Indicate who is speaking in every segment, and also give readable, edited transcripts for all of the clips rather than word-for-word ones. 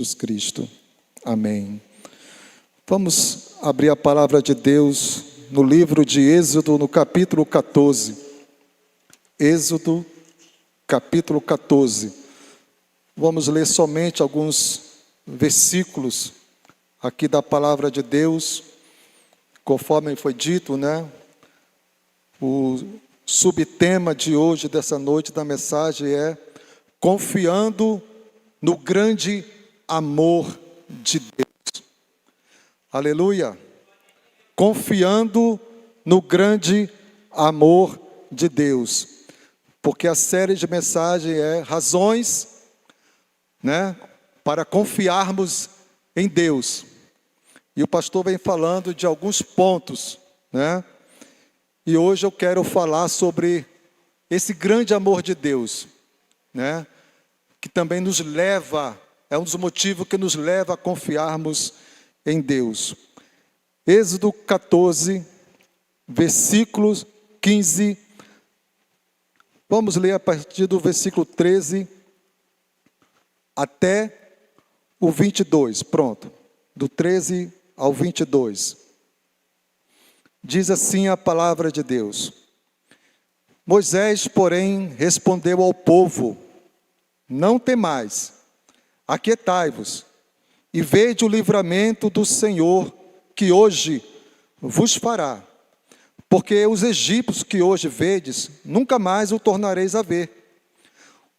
Speaker 1: Jesus Cristo. Amém. Vamos abrir a palavra de Deus no livro de Êxodo, no capítulo 14. Êxodo, capítulo 14. Vamos ler somente alguns versículos aqui da palavra de Deus, conforme foi dito, né? O subtema de hoje, dessa noite, da mensagem é confiando no grande amor de Deus. Aleluia! Confiando no grande amor de Deus. Porque a série de mensagens é razões, né, para confiarmos em Deus. E o pastor vem falando de alguns pontos, né? E hoje eu quero falar sobre esse grande amor de Deus, né? Que também nos leva, é um dos motivos que nos leva a confiarmos em Deus. Êxodo 14, versículos 15. Vamos ler a partir do versículo 13 até o 22. Pronto. Do 13 ao 22. Diz assim a palavra de Deus. Moisés, porém, respondeu ao povo: não temais, aquietai-vos, e vede o livramento do Senhor, que hoje vos fará. Porque os egípcios que hoje vedes, nunca mais o tornareis a ver.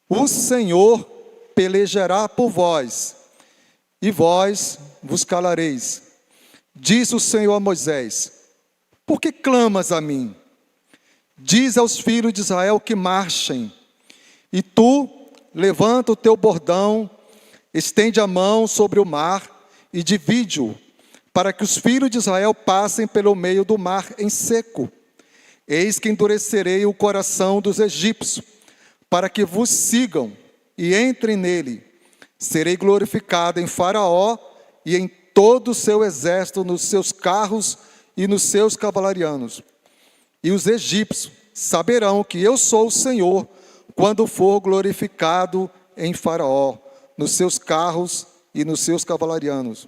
Speaker 1: O Senhor pelejará por vós, e vós vos calareis. Disse o Senhor a Moisés: por que clamas a mim? Diz aos filhos de Israel que marchem, e tu levanta o teu bordão, estende a mão sobre o mar e divide-o, para que os filhos de Israel passem pelo meio do mar em seco. Eis que endurecerei o coração dos egípcios, para que vos sigam e entrem nele. Serei glorificado em Faraó e em todo o seu exército, nos seus carros e nos seus cavalarianos. E os egípcios saberão que eu sou o Senhor, quando for glorificado em Faraó, nos seus carros e nos seus cavalarianos.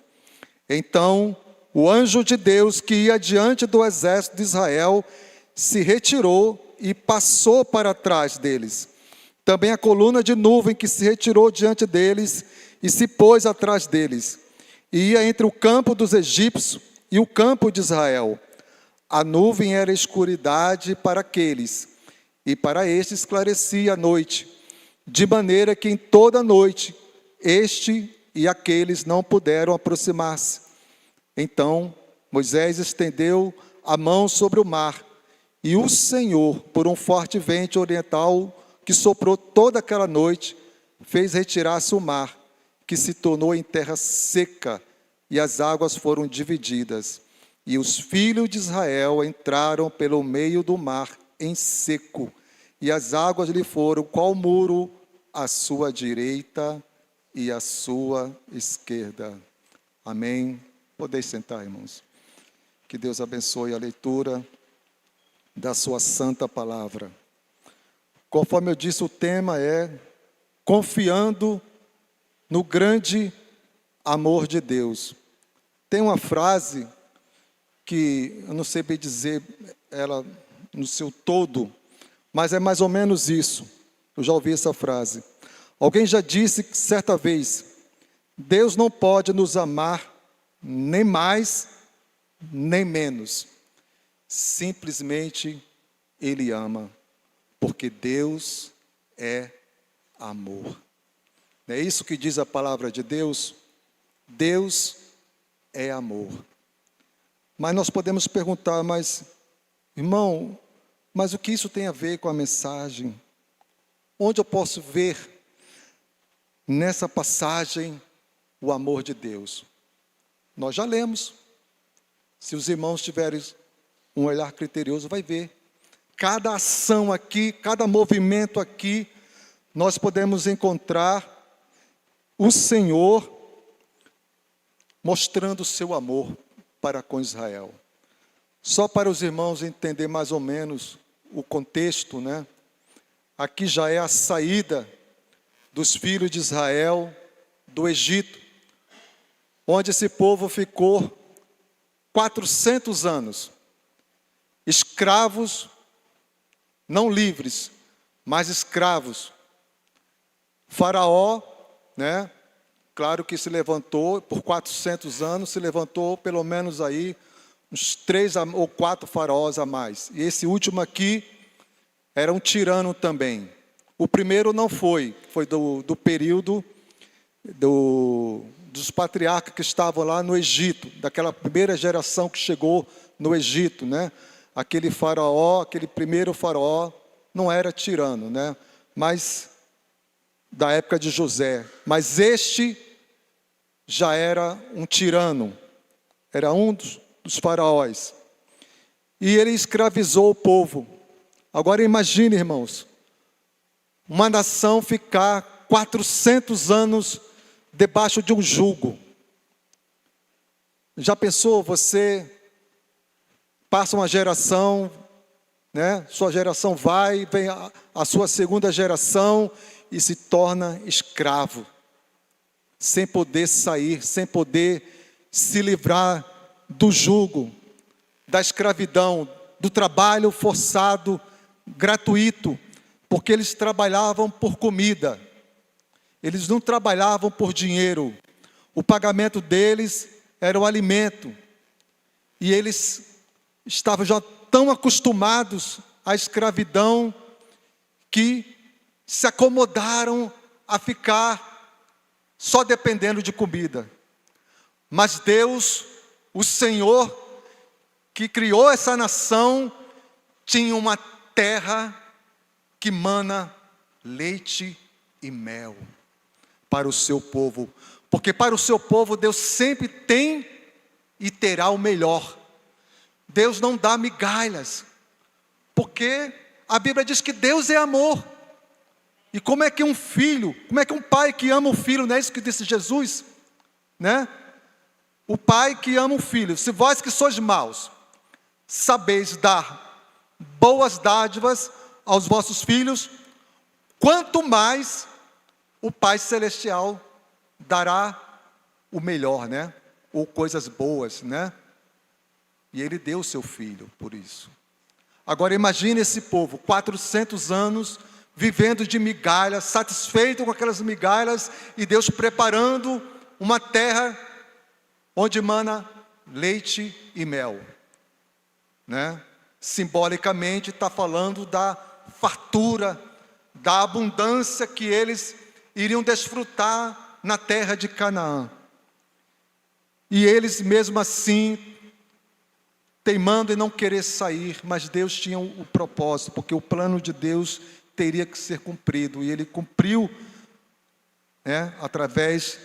Speaker 1: Então o anjo de Deus que ia diante do exército de Israel se retirou e passou para trás deles. Também a coluna de nuvem que se retirou diante deles e se pôs atrás deles. E ia entre o campo dos egípcios e o campo de Israel. A nuvem era escuridade para aqueles, e para este esclarecia a noite, de maneira que em toda a noite este e aqueles não puderam aproximar-se. Então Moisés estendeu a mão sobre o mar, e o Senhor, por um forte vento oriental que soprou toda aquela noite, fez retirar-se o mar, que se tornou em terra seca, e as águas foram divididas. E os filhos de Israel entraram pelo meio do mar em seco, e as águas lhe foram qual muro à sua direita e à sua esquerda. Amém. Podeis sentar, irmãos. Que Deus abençoe a leitura da sua santa palavra. Conforme eu disse, o tema é confiando no grande amor de Deus. Tem uma frase que eu não sei bem dizer ela no seu todo, mas é mais ou menos isso. Eu já ouvi essa frase. Alguém já disse que certa vez: Deus não pode nos amar nem mais, nem menos. Simplesmente Ele ama, porque Deus é amor. Não é isso que diz a palavra de Deus? Deus é amor. Mas nós podemos perguntar, mas, irmão, mas o que isso tem a ver com a mensagem? Onde eu posso ver nessa passagem o amor de Deus? Nós já lemos. Se os irmãos tiverem um olhar criterioso, vai ver. Cada ação aqui, cada movimento aqui, nós podemos encontrar o Senhor mostrando o seu amor para com Israel. Só para os irmãos entender mais ou menos o contexto, né? Aqui já é a saída dos filhos de Israel do Egito, onde esse povo ficou 400 anos, escravos, não livres, mas escravos. Faraó, né? Claro que se levantou por 400 anos, se levantou pelo menos aí uns 3 ou 4 faraós a mais. E esse último aqui era um tirano também. O primeiro não foi do período dos patriarcas que estavam lá no Egito, daquela primeira geração que chegou no Egito, né? Aquele faraó, aquele primeiro faraó, não era tirano, né? Mas da época de José. Mas este já era um tirano, era um dos faraós. E ele escravizou o povo. Agora imagine, irmãos, uma nação ficar 400 anos debaixo de um jugo. Já pensou, você passa uma geração, né? Sua geração vem a sua segunda geração e se torna escravo, sem poder sair, sem poder se livrar do jugo, da escravidão, do trabalho forçado, gratuito, porque eles trabalhavam por comida, eles não trabalhavam por dinheiro, o pagamento deles era o alimento, e eles estavam já tão acostumados à escravidão, que se acomodaram a ficar só dependendo de comida. Mas Deus, o Senhor, que criou essa nação, tinha uma terra que mana leite e mel para o seu povo. Porque para o seu povo Deus sempre tem e terá o melhor. Deus não dá migalhas, porque a Bíblia diz que Deus é amor. E como é que um filho, como é que um pai que ama o filho, não é isso que disse Jesus? Né? O pai que ama o filho, se vós que sois maus, sabeis dar boas dádivas aos vossos filhos, quanto mais o Pai Celestial dará o melhor, né? Ou coisas boas, né? E Ele deu o seu Filho por isso. Agora imagine esse povo, 400 anos, vivendo de migalhas, satisfeito com aquelas migalhas, e Deus preparando uma terra onde mana leite e mel, né? Simbolicamente está falando da fartura, da abundância que eles iriam desfrutar na terra de Canaã. E eles mesmo assim, teimando em não querer sair, mas Deus tinha o propósito, porque o plano de Deus teria que ser cumprido, e Ele cumpriu, né, através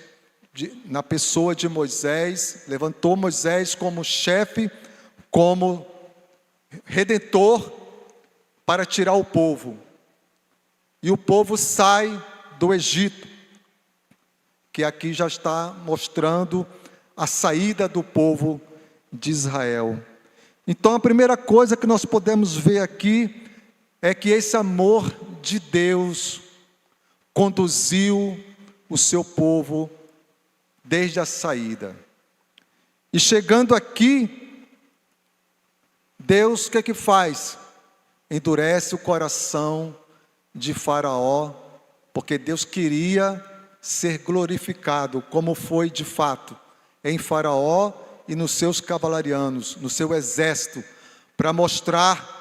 Speaker 1: na pessoa de Moisés, levantou Moisés como chefe, como redentor, para tirar o povo. E o povo sai do Egito, que aqui já está mostrando a saída do povo de Israel. Então a primeira coisa que nós podemos ver aqui é que esse amor de Deus conduziu o seu povo desde a saída. E chegando aqui, Deus o que é que faz? Endurece o coração de Faraó, porque Deus queria ser glorificado, como foi de fato, em Faraó e nos seus cavalarianos, no seu exército, para mostrar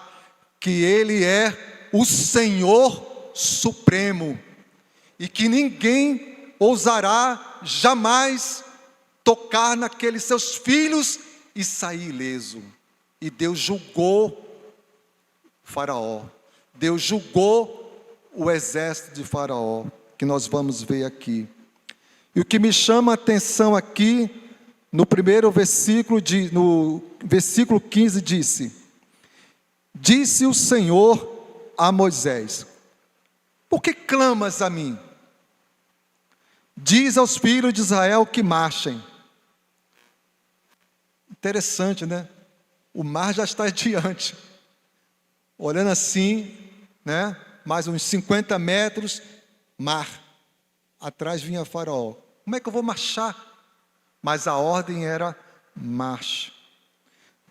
Speaker 1: que Ele é o Senhor Supremo, e que ninguém ousará jamais tocar naqueles seus filhos e sair ileso. E Deus julgou Faraó, Deus julgou o exército de Faraó, que nós vamos ver aqui. E o que me chama a atenção aqui, no primeiro versículo, no versículo 15, disse o Senhor a Moisés: por que clamas a mim? Diz aos filhos de Israel que marchem. Interessante, né? O mar já está adiante. Olhando assim, né? Mais uns 50 metros, mar. Atrás vinha Faraó. Como é que eu vou marchar? mas a ordem era marche.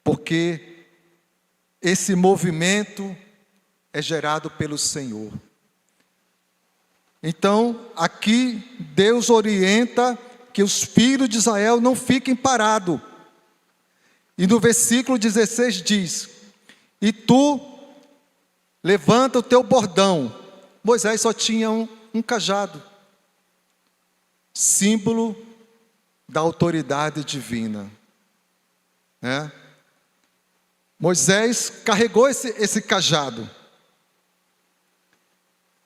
Speaker 1: Porque esse movimento é gerado pelo Senhor. Então, aqui Deus orienta que os filhos de Israel não fiquem parados. E no versículo 16 diz: e tu levanta o teu bordão. Moisés só tinha um cajado, símbolo da autoridade divina, né? Moisés carregou esse cajado.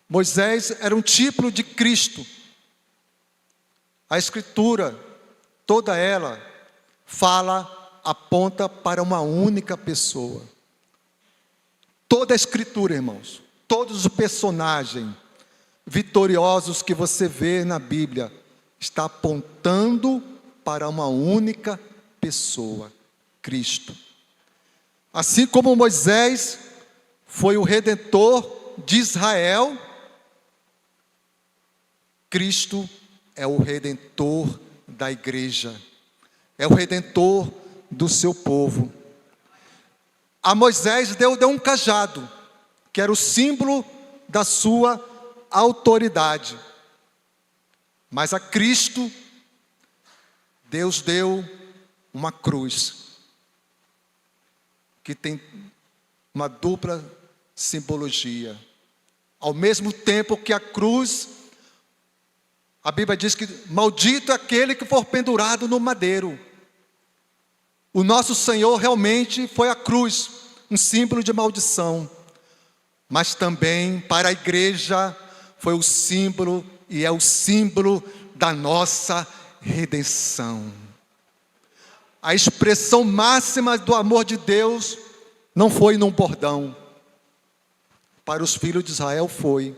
Speaker 1: Moisés era um tipo de Cristo. A Escritura, toda ela, aponta para uma única pessoa. Toda a Escritura, irmãos, todos os personagens vitoriosos que você vê na Bíblia, está apontando para uma única pessoa, Cristo. Assim como Moisés foi o redentor de Israel, Cristo é o redentor da igreja, é o redentor do seu povo. A Moisés Deus deu um cajado, que era o símbolo da sua autoridade. Mas a Cristo, Deus deu uma cruz, que tem uma dupla simbologia. Ao mesmo tempo que a cruz, a Bíblia diz que maldito é aquele que for pendurado no madeiro. O nosso Senhor realmente foi a cruz, um símbolo de maldição. Mas também para a igreja foi o símbolo e é o símbolo da nossa redenção. A expressão máxima do amor de Deus não foi num bordão. Para os filhos de Israel foi.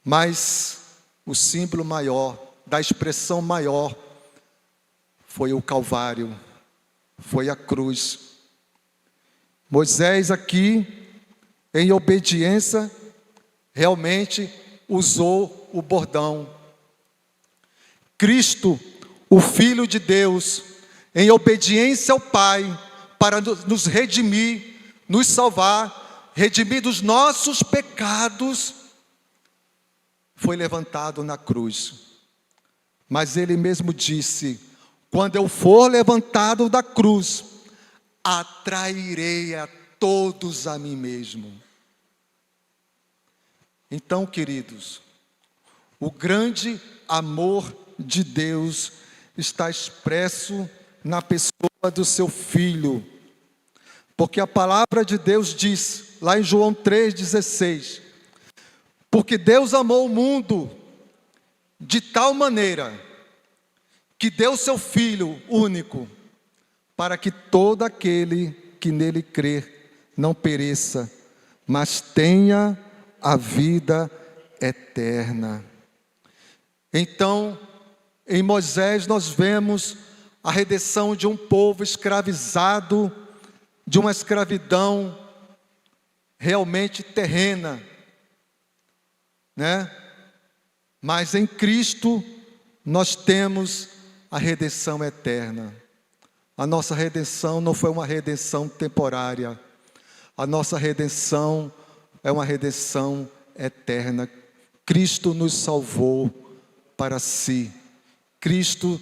Speaker 1: Mas o símbolo maior, da expressão maior, foi o Calvário, foi a cruz. Moisés aqui, em obediência, realmente usou o bordão. Cristo, o Filho de Deus, em obediência ao Pai, para nos redimir, nos salvar, redimir dos nossos pecados, foi levantado na cruz. Mas ele mesmo disse: quando eu for levantado da cruz, atrairei a todos a mim mesmo. Então, queridos, o grande amor de Deus está expresso na pessoa do seu Filho. Porque a palavra de Deus diz, lá em João 3,16, porque Deus amou o mundo de tal maneira que deu seu Filho único, para que todo aquele que nele crer não pereça, mas tenha a vida eterna. Então, em Moisés nós vemos a redenção de um povo escravizado, de uma escravidão realmente terrena, né? Mas em Cristo nós temos a redenção eterna. A nossa redenção não foi uma redenção temporária. A nossa redenção é uma redenção eterna. Cristo nos salvou para si. Cristo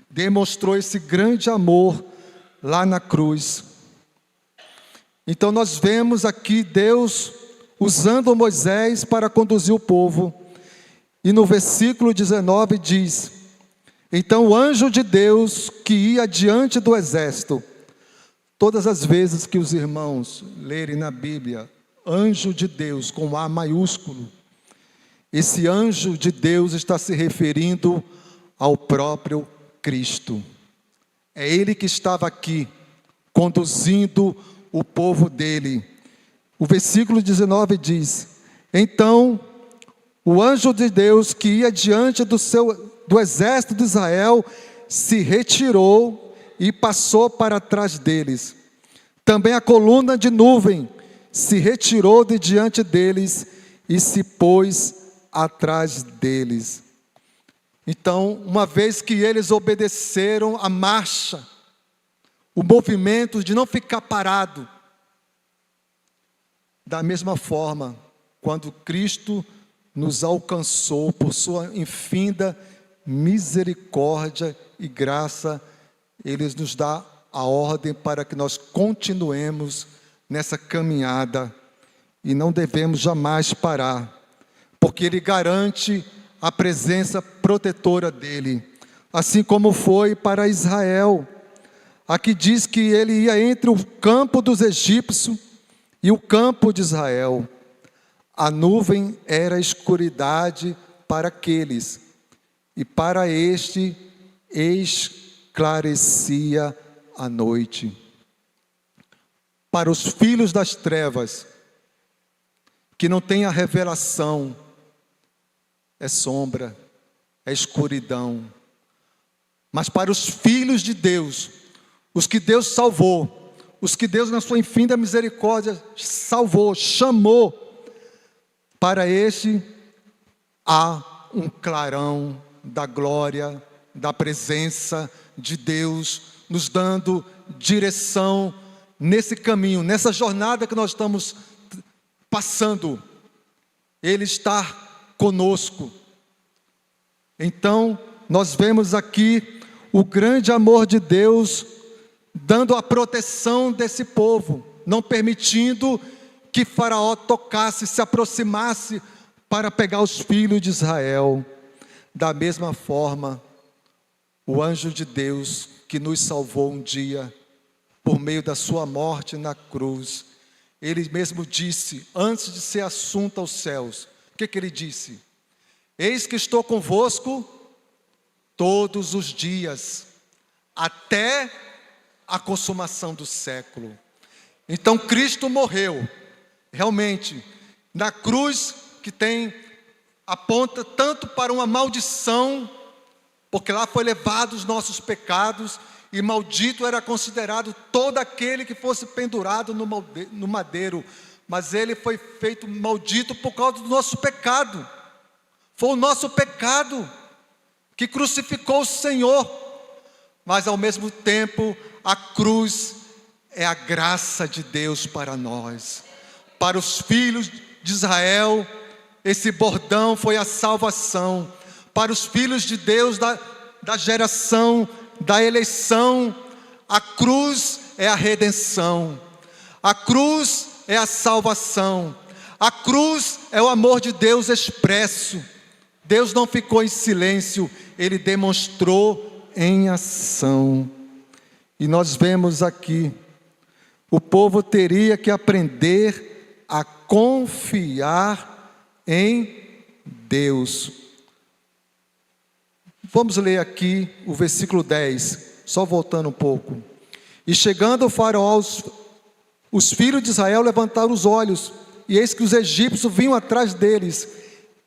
Speaker 1: demonstrou esse grande amor lá na cruz. Então nós vemos aqui Deus usando Moisés para conduzir o povo. E no versículo 19 diz: então o anjo de Deus que ia diante do exército. Todas as vezes que os irmãos lerem na Bíblia anjo de Deus com A maiúsculo, esse anjo de Deus está se referindo ao próprio Cristo. É Ele que estava aqui conduzindo o povo dele. O versículo 19 diz: então o anjo de Deus que ia diante do exército de Israel se retirou e passou para trás deles. Também a coluna de nuvem se retirou de diante deles e se pôs atrás deles. Então, uma vez que eles obedeceram a marcha, o movimento de não ficar parado, da mesma forma, quando Cristo nos alcançou por sua infinda misericórdia e graça, Ele nos dá a ordem para que nós continuemos nessa caminhada e não devemos jamais parar, porque Ele garante a presença protetora dEle, assim como foi para Israel. Aqui diz que ele ia entre o campo dos egípcios e o campo de Israel. A nuvem era escuridade para aqueles, e para este esclarecia a noite. Para os filhos das trevas, que não têm a revelação, é sombra, é escuridão. Mas para os filhos de Deus, os que Deus salvou, os que Deus na sua infinita misericórdia salvou, chamou, para este há um clarão da glória, da presença de Deus, nos dando direção nesse caminho, nessa jornada que nós estamos passando. Ele está conosco. Então, nós vemos aqui o grande amor de Deus, dando a proteção desse povo, não permitindo que Faraó tocasse, se aproximasse para pegar os filhos de Israel. Da mesma forma, o anjo de Deus que nos salvou um dia, por meio da sua morte na cruz, ele mesmo disse, antes de ser assunto aos céus, o que ele disse? Eis que estou convosco todos os dias, até a consumação do século. Então Cristo morreu, realmente, na cruz que aponta tanto para uma maldição, porque lá foi levado os nossos pecados, e maldito era considerado todo aquele que fosse pendurado no madeiro, mas ele foi feito maldito por causa do nosso pecado. Foi o nosso pecado que crucificou o Senhor, mas ao mesmo tempo a cruz é a graça de Deus para nós. Para os filhos de Israel, esse bordão foi a salvação. Para os filhos de Deus da geração, da eleição, a cruz é a redenção. A cruz é a salvação. A cruz é o amor de Deus expresso. Deus não ficou em silêncio, Ele demonstrou em ação. E nós vemos aqui, o povo teria que aprender a confiar em Deus. Vamos ler aqui o versículo 10, só voltando um pouco. E chegando o Faraó, os filhos de Israel levantaram os olhos, e eis que os egípcios vinham atrás deles,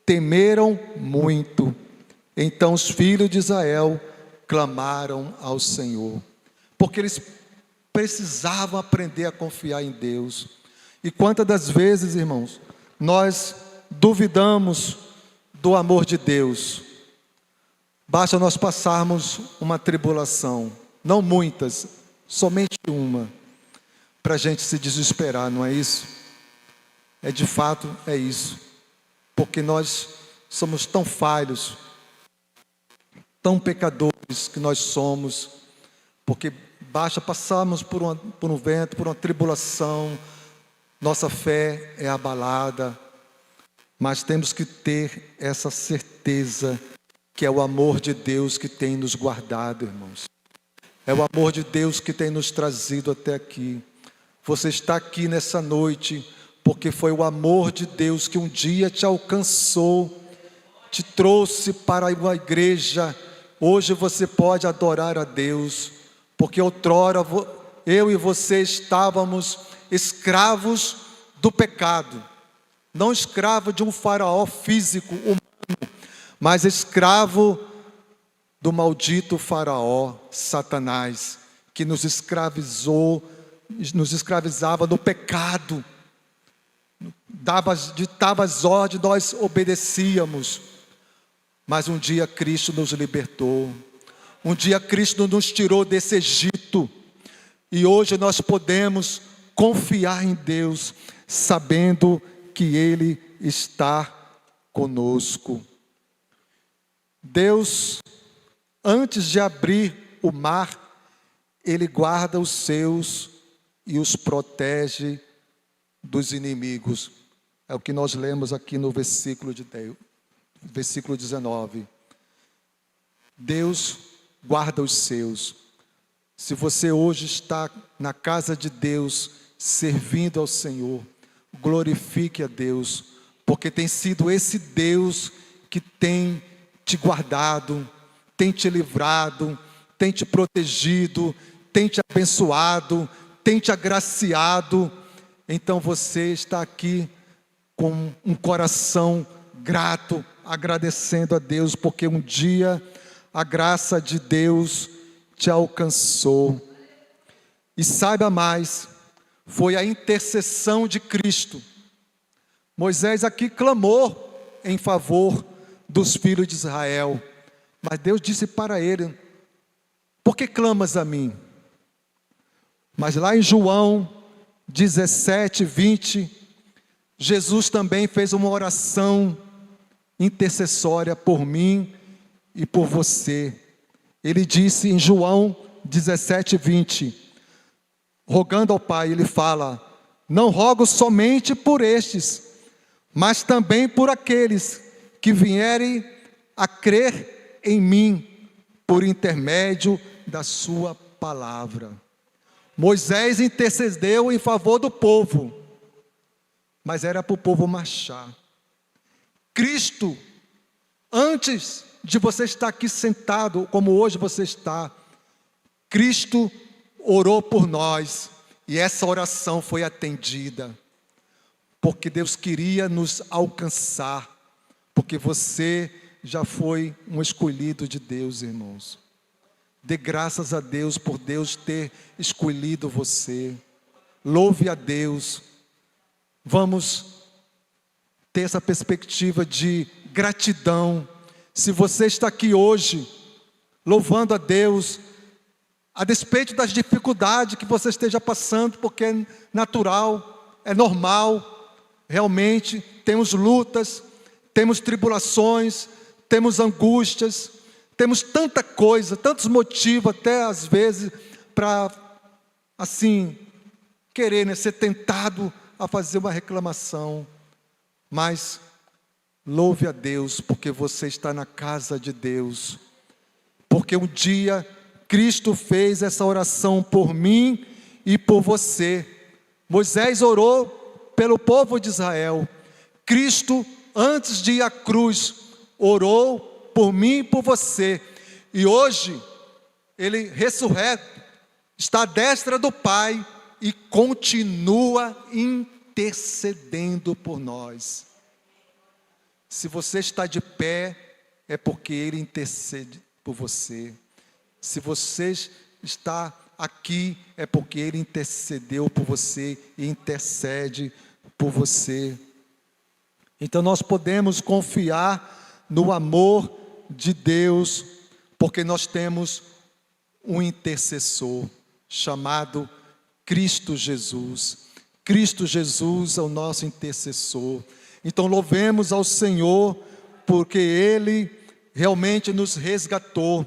Speaker 1: temeram muito. Então os filhos de Israel clamaram ao Senhor, porque eles precisavam aprender a confiar em Deus. E quantas das vezes, irmãos, nós duvidamos do amor de Deus. Basta nós passarmos uma tribulação, não muitas, somente uma, para a gente se desesperar, não é isso? De fato, é isso, porque nós somos tão falhos, tão pecadores que nós somos, porque basta passarmos por um vento, por uma tribulação, nossa fé é abalada, mas temos que ter essa certeza que é o amor de Deus que tem nos guardado, irmãos. É o amor de Deus que tem nos trazido até aqui. Você está aqui nessa noite porque foi o amor de Deus que um dia te alcançou, te trouxe para uma igreja. Hoje você pode adorar a Deus, porque outrora eu e você estávamos escravos do pecado, não escravo de um faraó físico, humano, mas escravo do maldito faraó, Satanás, que nos escravizava no pecado, ditava as ordens, nós obedecíamos, Mas um dia Cristo nos libertou. Um dia Cristo nos tirou desse Egito. E hoje nós podemos confiar em Deus, sabendo que Ele está conosco. Deus, antes de abrir o mar, Ele guarda os seus e os protege dos inimigos. É o que nós lemos aqui no versículo 19. Deus guarda os seus. Se você hoje está na casa de Deus, servindo ao Senhor, glorifique a Deus, porque tem sido esse Deus que tem te guardado, tem te livrado, tem te protegido, tem te abençoado, tem te agraciado. Então você está aqui com um coração grato, agradecendo a Deus, porque um dia a graça de Deus te alcançou. E saiba mais, foi a intercessão de Cristo. Moisés aqui clamou em favor dos filhos de Israel, mas Deus disse para ele: por que clamas a mim? Mas lá em João 17, 20, Jesus também fez uma oração intercessória por mim e por você. Ele disse em João 17, 20, rogando ao Pai, ele fala: não rogo somente por estes, mas também por aqueles que vierem a crer em mim, por intermédio da sua palavra. Moisés intercedeu em favor do povo, mas era para o povo marchar. Cristo, antes de você estar aqui sentado, como hoje você está, Cristo orou por nós, e essa oração foi atendida, porque Deus queria nos alcançar, porque você já foi um escolhido de Deus, irmãos. Dê graças a Deus por Deus ter escolhido você. Louve a Deus. Vamos ter essa perspectiva de gratidão. Se você está aqui hoje, louvando a Deus, a despeito das dificuldades que você esteja passando, porque é natural, é normal, realmente, temos lutas, temos tribulações, temos angústias, temos tanta coisa, tantos motivos, até às vezes, para, assim, querer, ser tentado a fazer uma reclamação. Mas louve a Deus, porque você está na casa de Deus. Porque um dia Cristo fez essa oração por mim e por você. Moisés orou pelo povo de Israel. Cristo, antes de ir à cruz, orou por mim e por você. E hoje, Ele ressurreto, está à destra do Pai e continua intercedendo por nós. Se você está de pé, é porque Ele intercede por você. Se você está aqui, é porque Ele intercedeu por você e intercede por você. Então nós podemos confiar no amor de Deus, porque nós temos um intercessor chamado Cristo Jesus. Cristo Jesus é o nosso intercessor. Então louvemos ao Senhor, porque Ele realmente nos resgatou.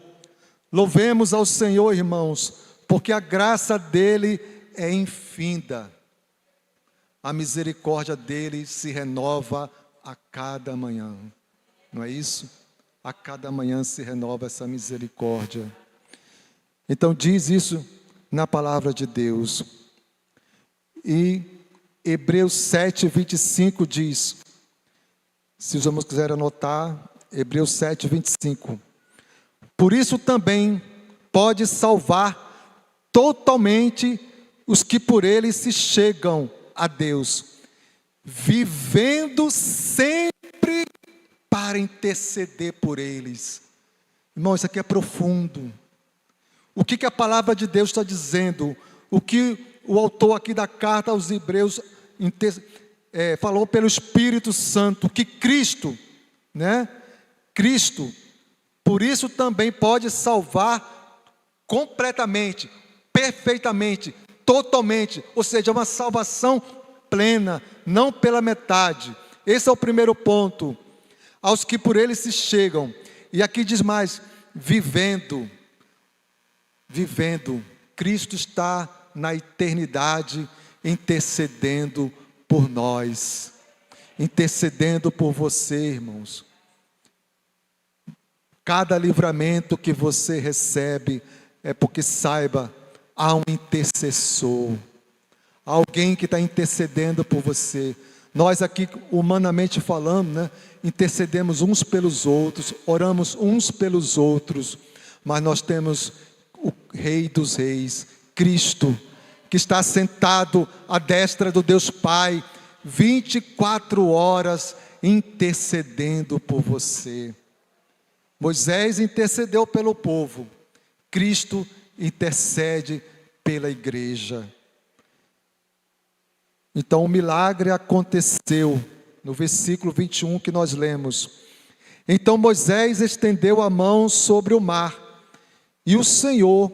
Speaker 1: Louvemos ao Senhor, irmãos, porque a graça dEle é infinda. A misericórdia dEle se renova a cada manhã. Não é isso? A cada manhã se renova essa misericórdia. Então diz isso na palavra de Deus. E Hebreus 7, 25 diz, se os irmãos quiserem anotar, Hebreus 7, 25. Por isso também pode salvar totalmente os que por Ele se chegam a Deus, vivendo sempre para interceder por eles. Irmão, isso aqui é profundo. O que a palavra de Deus está dizendo? O que o autor aqui da carta aos Hebreus falou pelo Espírito Santo, que Cristo, Cristo, por isso também pode salvar completamente, perfeitamente, totalmente, ou seja, uma salvação plena, não pela metade. Esse é o primeiro ponto. Aos que por ele se chegam. E aqui diz mais, vivendo. Cristo está na eternidade intercedendo por nós, intercedendo por você, irmãos. Cada livramento que você recebe é porque, saiba, há um intercessor, alguém que está intercedendo por você. Nós aqui, humanamente falando, né, intercedemos uns pelos outros, oramos uns pelos outros, mas nós temos o Rei dos Reis, Cristo, que está sentado à destra do Deus Pai, 24 horas intercedendo por você. Moisés intercedeu pelo povo, Cristo intercede pela igreja. Então o milagre aconteceu, no versículo 21 que nós lemos. Então Moisés estendeu a mão sobre o mar, e o Senhor,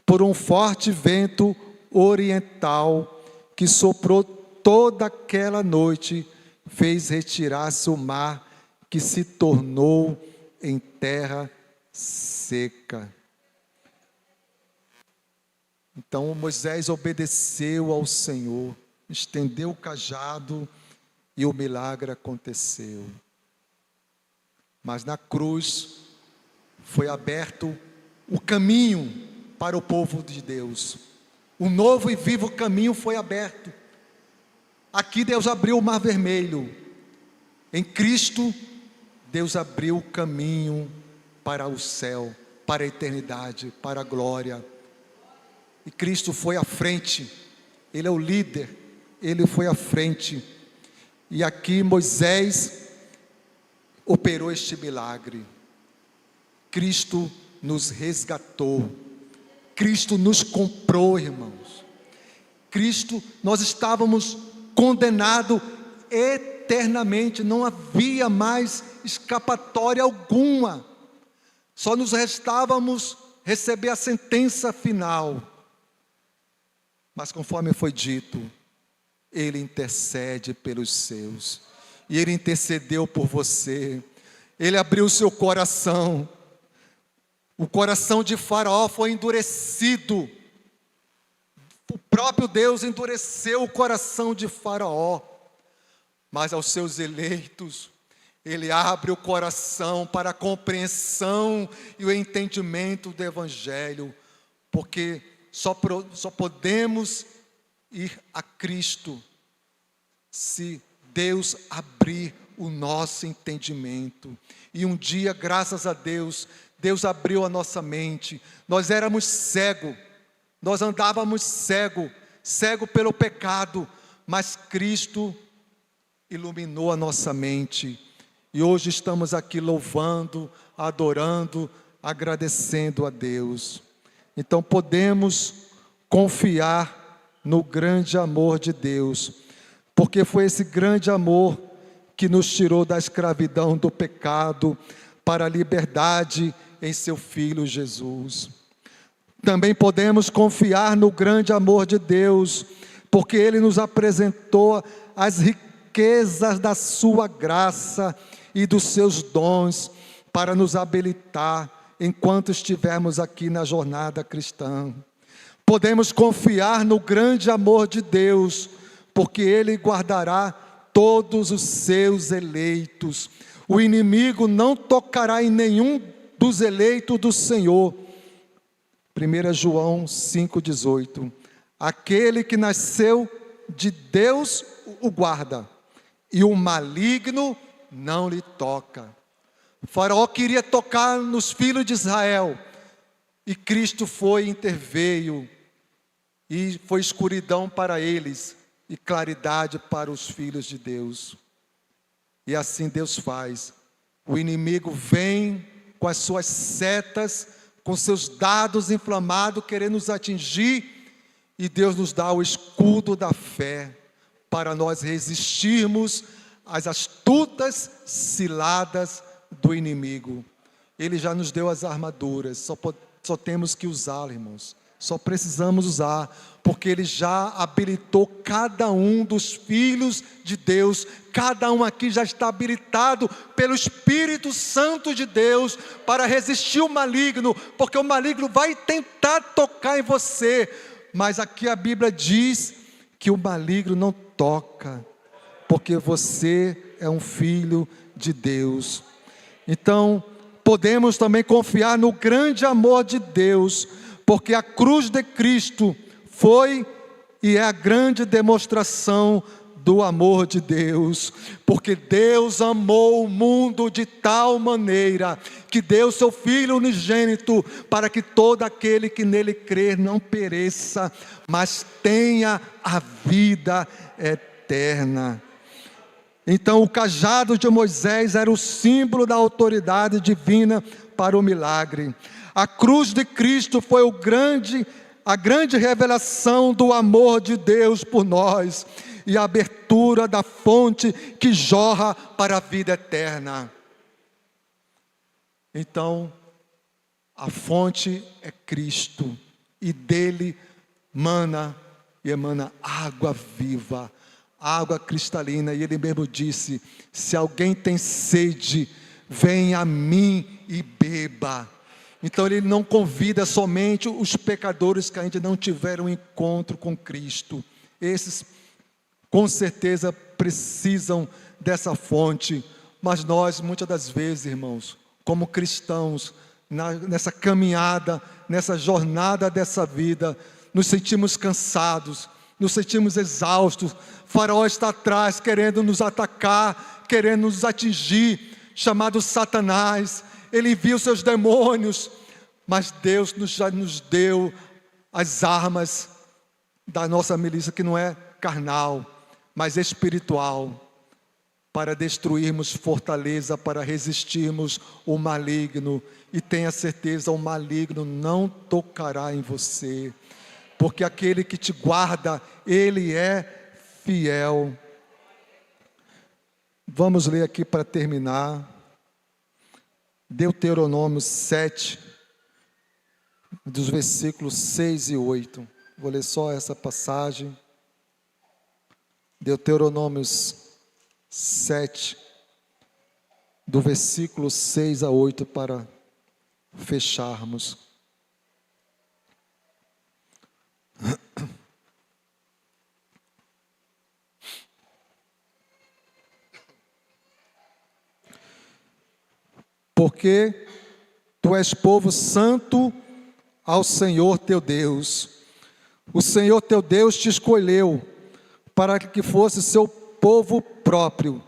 Speaker 1: por um forte vento oriental, que soprou toda aquela noite, fez retirar-se o mar, que se tornou em terra seca. Então Moisés obedeceu ao Senhor, estendeu o cajado e o milagre aconteceu. Mas na cruz foi aberto o caminho para o povo de Deus. O novo e vivo caminho foi aberto. Aqui Deus abriu o mar vermelho. Em Cristo, Deus abriu o caminho para o céu, para a eternidade, para a glória. E Cristo foi à frente. Ele é o líder. Ele foi à frente. E aqui Moisés operou este milagre. Cristo nos resgatou. Cristo nos comprou, irmãos. Cristo, nós estávamos condenados eternamente. Não havia mais escapatória alguma. Só nos restávamos receber a sentença final. Mas conforme foi dito, Ele intercede pelos seus. E Ele intercedeu por você. Ele abriu o seu coração. O coração de Faraó foi endurecido. O próprio Deus endureceu o coração de Faraó. Mas aos seus eleitos, Ele abre o coração para a compreensão e o entendimento do Evangelho. Porque só podemos ir a Cristo se Deus abrir o nosso entendimento. E um dia, graças a Deus, Deus abriu a nossa mente. Nós éramos cegos, nós andávamos cego pelo pecado, mas Cristo iluminou a nossa mente. E hoje estamos aqui louvando, adorando, agradecendo a Deus. Então podemos confiar no grande amor de Deus, porque foi esse grande amor que nos tirou da escravidão do pecado para a liberdade em seu Filho Jesus. Também podemos confiar no grande amor de Deus, porque Ele nos apresentou as riquezas da sua graça e dos seus dons para nos habilitar enquanto estivermos aqui na jornada cristã. Podemos confiar no grande amor de Deus, porque Ele guardará todos os seus eleitos. O inimigo não tocará em nenhum dos eleitos do Senhor. 1 João 5,18. Aquele que nasceu de Deus o guarda, e o maligno não lhe toca. O Faraó queria tocar nos filhos de Israel, e Cristo foi, interveio, e foi escuridão para eles, e claridade para os filhos de Deus. E assim Deus faz. O inimigo vem com as suas setas, com seus dados inflamados, querendo nos atingir, e Deus nos dá o escudo da fé, para nós resistirmos às astutas ciladas do inimigo. Ele já nos deu as armaduras, só temos que usá-las, irmãos. Só precisamos usar, porque Ele já habilitou cada um dos filhos de Deus. Cada um aqui já está habilitado pelo Espírito Santo de Deus para resistir o maligno, porque o maligno vai tentar tocar em você, mas aqui a Bíblia diz que o maligno não toca, porque você é um filho de Deus. Então, podemos também confiar no grande amor de Deus, porque a cruz de Cristo foi e é a grande demonstração do amor de Deus, porque Deus amou o mundo de tal maneira, que deu seu Filho unigênito, para que todo aquele que nele crer não pereça, mas tenha a vida eterna. Então o cajado de Moisés era o símbolo da autoridade divina para o milagre. A cruz de Cristo foi a grande revelação do amor de Deus por nós, e a abertura da fonte que jorra para a vida eterna. Então, a fonte é Cristo, e dele emana água viva, água cristalina, e ele mesmo disse: se alguém tem sede, venha a mim e beba. Então ele não convida somente os pecadores que ainda não tiveram encontro com Cristo. Esses com certeza precisam dessa fonte, mas nós muitas das vezes, irmãos, como cristãos, nessa caminhada, nessa jornada dessa vida, nos sentimos cansados, nos sentimos exaustos. O faraó está atrás, querendo nos atacar, querendo nos atingir, chamado Satanás. Ele envia os seus demônios, mas Deus já nos deu as armas da nossa milícia, que não é carnal, mas espiritual, para destruirmos fortaleza, para resistirmos o maligno. E tenha certeza, o maligno não tocará em você, porque aquele que te guarda, Ele é fiel. Vamos ler aqui para terminar, Deuteronômio 7, dos versículos 6 e 8. Vou ler só essa passagem. Deuteronômios 7, do versículo 6 a 8, para fecharmos. Porque tu és povo santo ao Senhor teu Deus. O Senhor teu Deus te escolheu para que fosse seu povo próprio,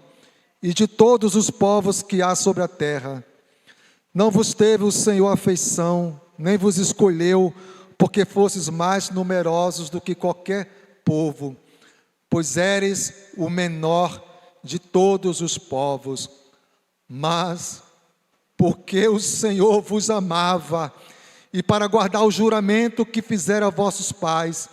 Speaker 1: e de todos os povos que há sobre a terra. Não vos teve o Senhor afeição, nem vos escolheu, porque fosses mais numerosos do que qualquer povo, pois eres o menor de todos os povos. Mas, porque o Senhor vos amava, e para guardar o juramento que fizera a vossos pais,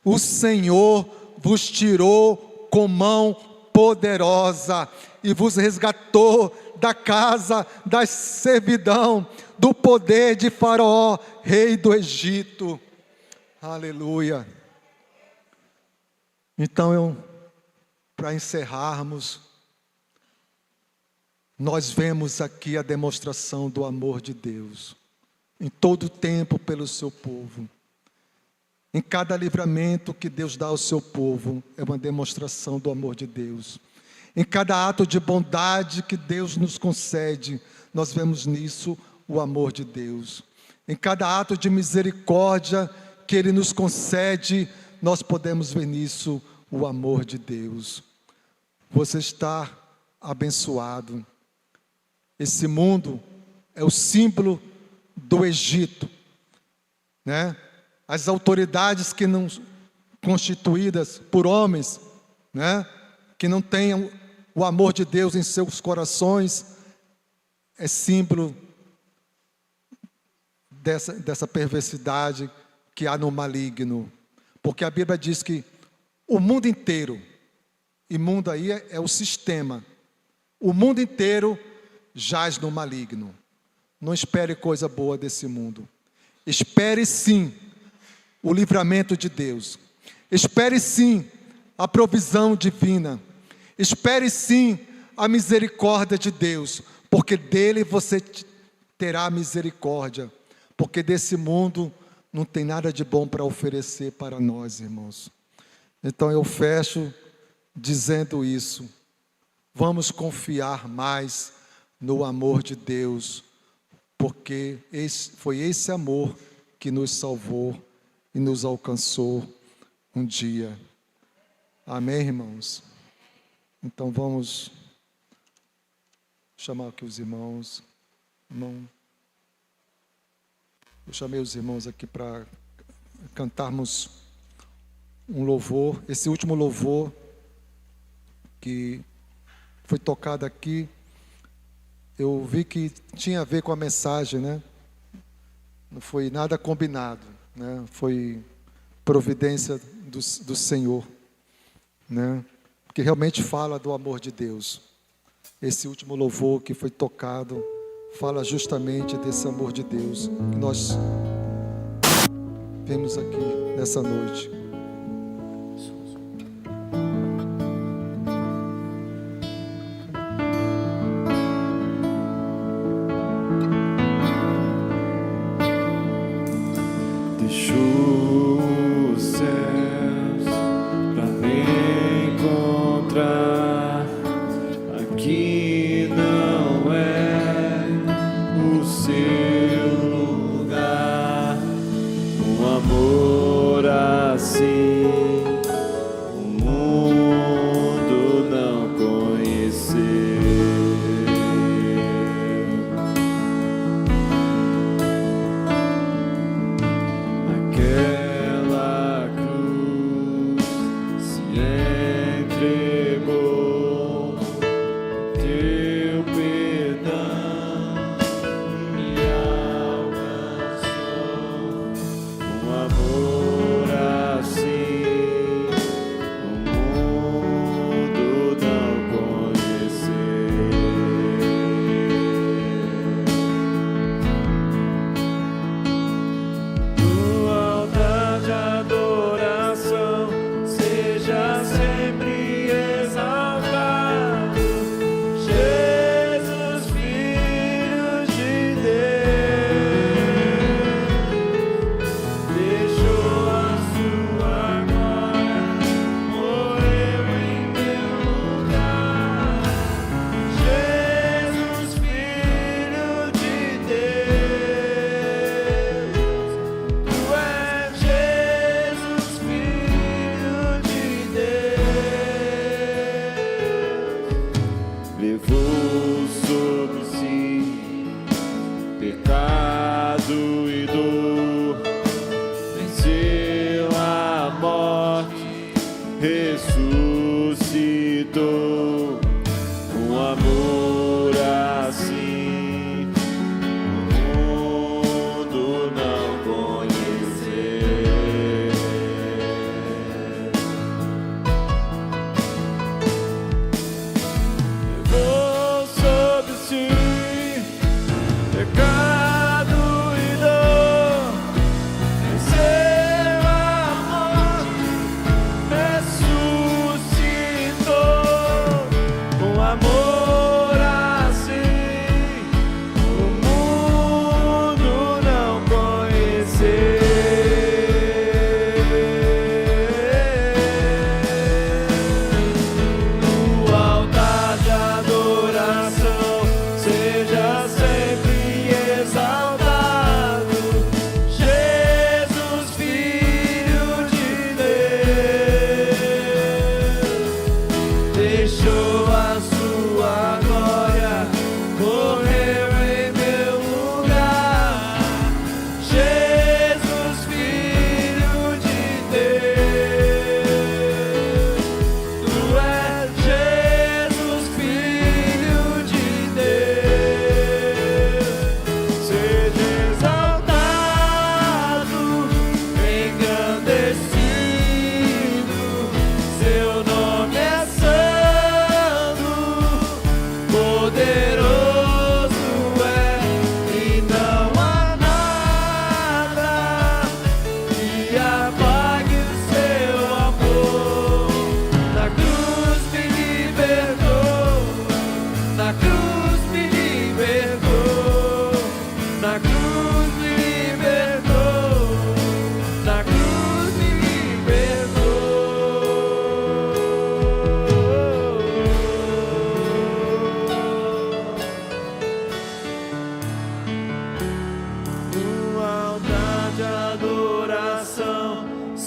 Speaker 1: o Senhor vos tirou com mão poderosa, e vos resgatou da casa da servidão, do poder de Faraó, rei do Egito. Aleluia. Então, para encerrarmos, nós vemos aqui a demonstração do amor de Deus, em todo o tempo pelo seu povo. Em cada livramento que Deus dá ao seu povo, é uma demonstração do amor de Deus. Em cada ato de bondade que Deus nos concede, nós vemos nisso o amor de Deus. Em cada ato de misericórdia que Ele nos concede, nós podemos ver nisso o amor de Deus. Você está abençoado. Esse mundo é o símbolo do Egito, né? As autoridades que não constituídas por homens, né? Que não tenham o amor de Deus em seus corações, é símbolo dessa perversidade que há no maligno. Porque a Bíblia diz que o mundo inteiro, e mundo aí é o sistema, o mundo inteiro jaz no maligno. Não espere coisa boa desse mundo. Espere sim o livramento de Deus. Espere sim a provisão divina. Espere sim a misericórdia de Deus, porque dele você terá misericórdia, porque desse mundo não tem nada de bom para oferecer para nós, irmãos. Então eu fecho dizendo isso. Vamos confiar mais no amor de Deus, porque foi esse amor que nos salvou e nos alcançou um dia. Amém, irmãos? Então vamos chamar aqui os irmãos. Eu chamei os irmãos aqui para cantarmos um louvor. Esse último louvor que foi tocado aqui, eu vi que tinha a ver com a mensagem, né? Não foi nada combinado, né? Foi providência do Senhor, né? Que realmente fala do amor de Deus. Esse último louvor que foi tocado fala justamente desse amor de Deus que nós vemos aqui nessa noite.
Speaker 2: Deixou os céus para me encontrar. Aqui não é o seu lugar. Um amor assim o mundo não conheceu. Aquela cruz se entregou, teu perdão me alcançou. Um amor assim o mundo não conheceu. No altar de adoração, seja sempre exaltado, Jesus, Filho de Deus. Deixou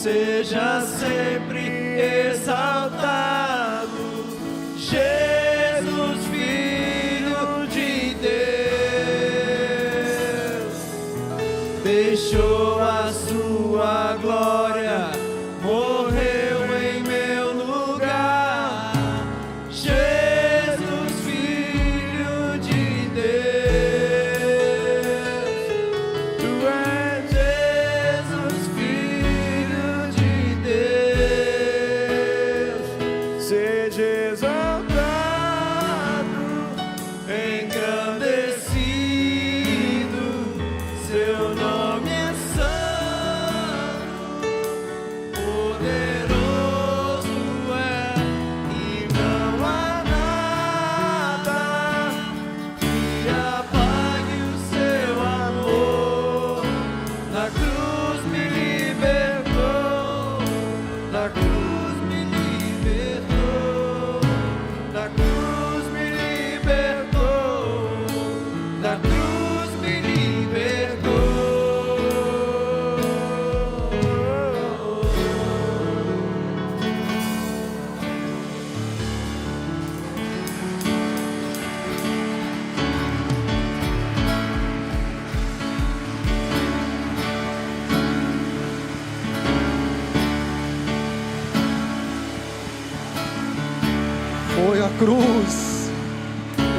Speaker 2: seja sempre exaltado. Jesus, Filho de Deus, deixou a sua glória, morreu em meu lugar. Jesus, Filho de Deus, Tu és Jesus, Filho de Deus, seja exaltado, engrandecido, seu nome é santo, poderoso é, e não há nada que apague o seu amor. Na cruz me libertou, na cruz me libertou, na cruz me libertou, na cruz me libertou.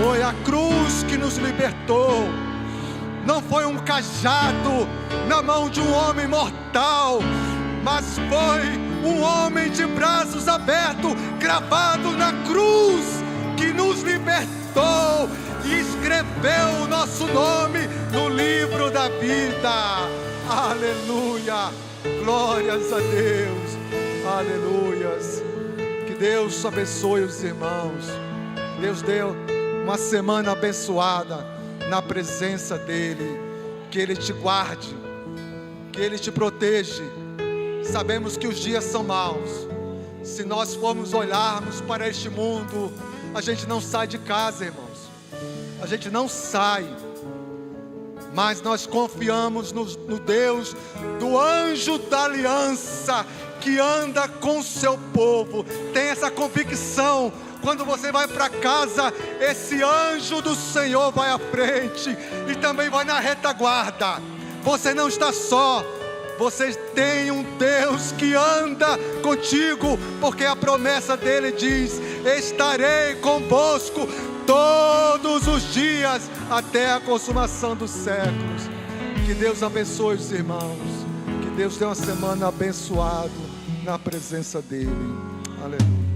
Speaker 1: Foi a cruz que nos libertou. Não foi um cajado na mão de um homem mortal, mas foi um homem de braços abertos, cravado na cruz, que nos libertou e escreveu o nosso nome no livro da vida. Aleluia, glórias a Deus, aleluias. Que Deus abençoe os irmãos. Deus deu uma semana abençoada na presença dEle. Que Ele te guarde, que Ele te proteja. Sabemos que os dias são maus. Se nós formos olharmos para este mundo, a gente não sai de casa, irmãos. A gente não sai. Mas nós confiamos no Deus do anjo da aliança, que anda com o seu povo. Tem essa convicção. Quando você vai para casa, esse anjo do Senhor vai à frente e também vai na retaguarda. Você não está só. Você tem um Deus que anda contigo, porque a promessa dele diz: estarei convosco todos os dias até a consumação dos séculos. Que Deus abençoe os irmãos. Que Deus dê uma semana abençoada na presença dele. Aleluia.